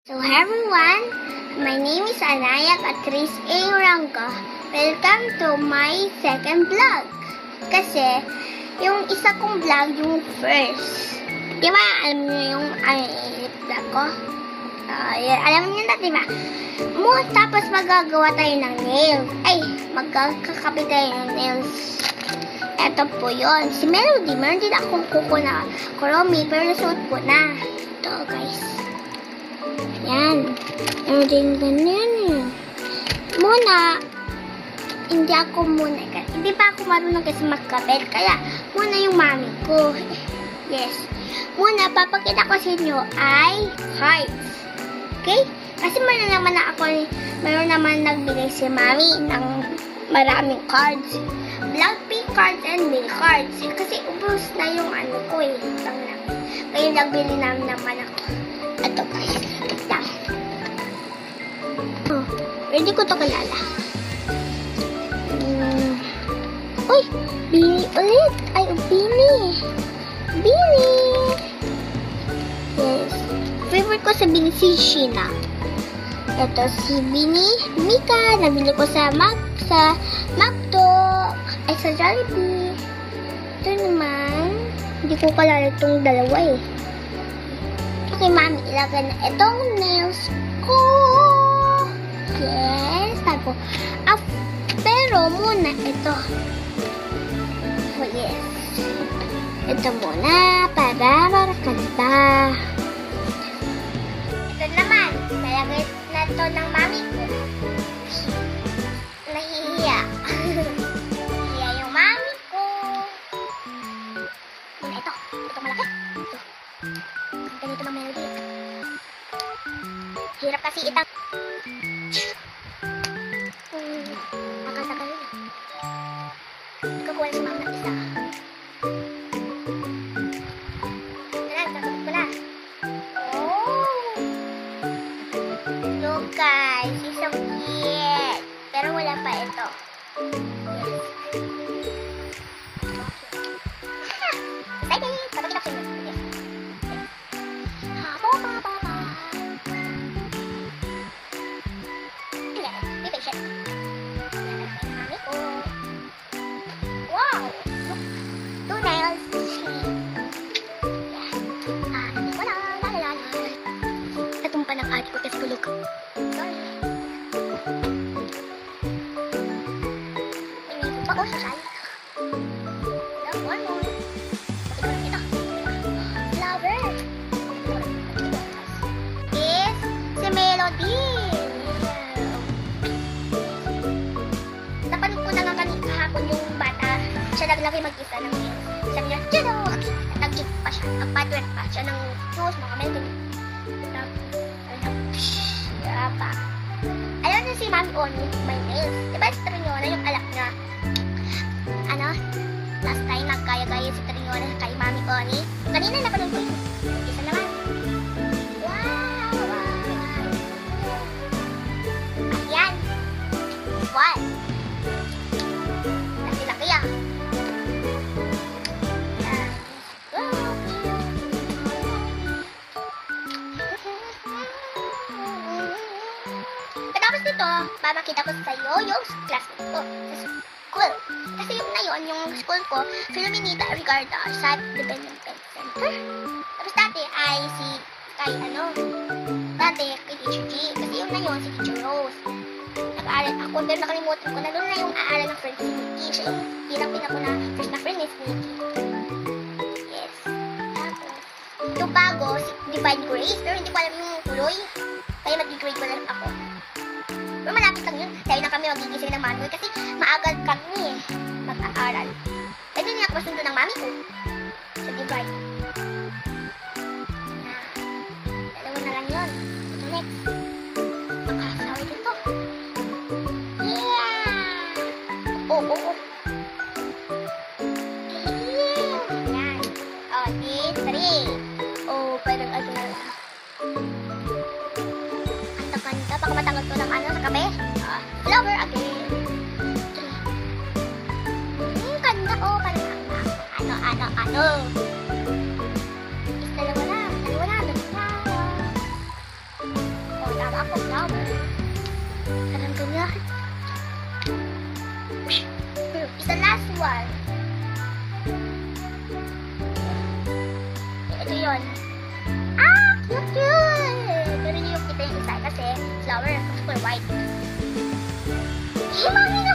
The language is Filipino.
So hi everyone, my name is Anaya Catrice A. Ranca. Welcome to my second vlog. Kasi, yung isa kong vlog, yung first. Di ba, alam niyo yung vlog ko? Alam niyo na, di ba? Tapos magagawa tayo ng nails. Ay, magkakapit tayo ng nails. Ito po yun. Si Melody, meron din akong kuko na kuromi, pero nasuot ko na. Ito guys. Yan. Meron din ganyan eh. Muna, hindi pa ako marunong kasi magkabit. Kaya, muna yung mami ko. Yes. Muna, papakita ko sa inyo ay cards. Okay? Kasi meron naman nagbigay si mami ng maraming cards. Blackpink cards and mail cards. Kasi ubos na yung ano ko eh. Kaya nagbili naman ako. Ito guys. Ito. Oh, hindi ko to kilala. Uy! Bini ulit! Ay, Bini! Bini! Yes. Favorite ko sa Bini si Sheena. Ito si Bini Mika. Nabili ko sa Macdo. Ay, sa Jollibee. Ito naman. Hindi ko kalala itong dalawa eh. Okay, mami, ilagay na itong nails ko. Yes. Tapos, pero muna ito. Oh, yes. Ito muna para kanta. Ito naman. Nalagay na ito ng mami ko. Nahihiya. Nahihiya yung mami ko. Muna ito. Ito malaki. Ito. Ganito ng Melody. Hirap kasi itang. Nakasakal yun. Ikakuha si mama ng isa. Kakabit ko na. Oh! Look guys, he's so cute. Pero wala pa ito. Yes. Exciting! Kakabit ako yun. Yes. Be patient. Mami ko. Wow! Look. 2 nails. Natumpa ng ate ko kasi kulog. Sorry. May pa ko sa sal. One more. Ito. Lover. Is si Melody. Napanood ko na nga kahapon yung bata. Siya naglaki mag-isa ng nails. Sabi niya, Jadok! Nag-gift pa siya. Nag-patwet pa siya ng nose, mga Melody. Pa. Alam niyo si Mami Oni, my nails. Diba si Trinyona, yung alak niya? Last time nagkaya-gaya si Trinyona kay Mami Oni. Kanina napanood ko yun. Isa naman. Wow! Ayan. What? Laki-laki ah. Tapos dito, papakita ko sa iyo yung classmate ko sa school. Kasi yung school ko, Filomenita Ricardo sa Development Center. Tapos dati ay dati kay Teacher G. Kasi si Teacher Rose. Nag-aaral ako, pero nakalimutan ko na doon na yung aaral ng friend si Nikki. Siya yung pinapin ako na first na friend is Nikki. Yes. Tapos, yung bago, si Divine Grace, pero hindi ko alam yung tuloy. Kaya mag-grade ko na ako. Pero malapit lang yun. Dahil na kami magigising ng manual kasi maagal kami mag-aaral. Pwede niya ako masundo ng mami ko. Sa Divine. Dalawa na lang yun. Ito next. Makasawa dito. Yeah! Oh. Yeah! Yan. Oh, D3. Oh, parang ano na lang. Kanta. Baka matanggal ko ng sa kape. Flower again. 3. Kanta. Oh, parang ano. Is dalawa na. Tama ako, flower. Parang ganyan. It's the last one. Ito yun. Ah! Cute yun! Pero hindi yung kita yung isa kasi flower super white. Himangin